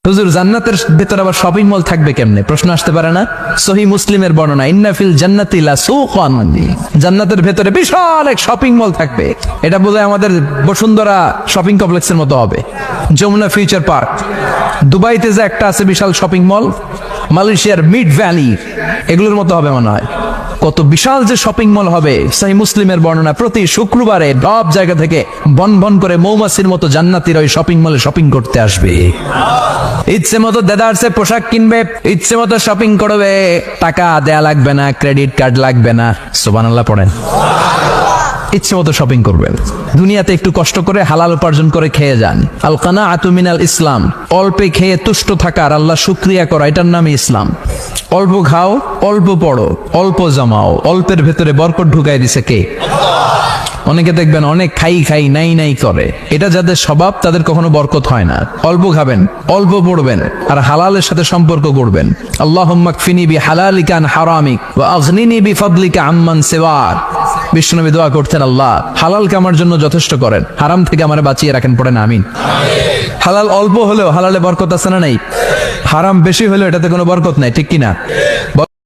হুজুর জান্নাতের ভেতর আবার শপিং মল থাকবে কেমনে? প্রশ্ন আসতে পারে না? সহিহ মুসলিমের বর্ণনা, ইন্না ফিল জান্নাতি লাসুকান, জান্নাতের ভেতরে বিশাল এক শপিং মল থাকবে। এটা বোধহয় আমাদের বসুন্ধরা শপিং কমপ্লেক্সের মতো হবে, যমুনা ফিউচার পার্ক। দুবাইতে যে একটা আছে বিশাল শপিং মল, মালয়েশিয়ার মিড ভ্যালি, এগুলোর মতো হবে মনে হয়। কত বিশাল যে শপিং মল হবে। সহিহ মুসলিমের বর্ণনা, প্রতি শুক্রবারে সব জায়গা থেকে বন বন করে মৌমাছির মতো জান্নাতীরা ওই শপিং মলে শপিং করতে আসবে। ইচ্ছে মতো দেদারসে পোশাক কিনবে, ইচ্ছে মতো শপিং করবে, টাকা দেয়া লাগবে না, ক্রেডিট কার্ড লাগবে না। সুবহানাল্লাহ পড়েন। ইচ্ছে মতো শপিং করবেন। দুনিয়াতে একটু কষ্ট করে হালাল উপার্জন করে খেয়ে যান। আল কানাআতু মিনাল ইসলাম, অল্পে খেয়ে তুষ্ট থাকা আর আল্লাহ শুকরিয়া করা, এটার নামই ইসলাম। অল্প খাও, অল্প পড়ো, অল্প জমাও, অল্পের ভেতরে বরকত ঢুকাই দিছে কে? অনেকে দেখবেন অনেক খাই খাই নাই নাই করে, এটা যাদের স্বভাব তাদের কখনো বরকত হয় না। অল্প খাবেন, অল্প পড়বেন, আর হালালের সাথে সম্পর্ক করবেন। আল্লাহুম্মা কফিনি বিহালালিকা আন হারামিক ওয়া আগনিনি বিফাদলিকা আম্মান সিওয়াক। বিশ্বনবী দোয়া করতেন, আল্লাহ হালালকে আমার জন্য যথেষ্ট করেন, হারাম থেকে আমারে বাঁচিয়ে রাখেন। পড়েন আমিন। হালাল অল্প হলেও হালালে বরকত আছে না নাই? হারাম বেশি হলেও এটাতে কোনো বরকত নাই, ঠিক কিনা?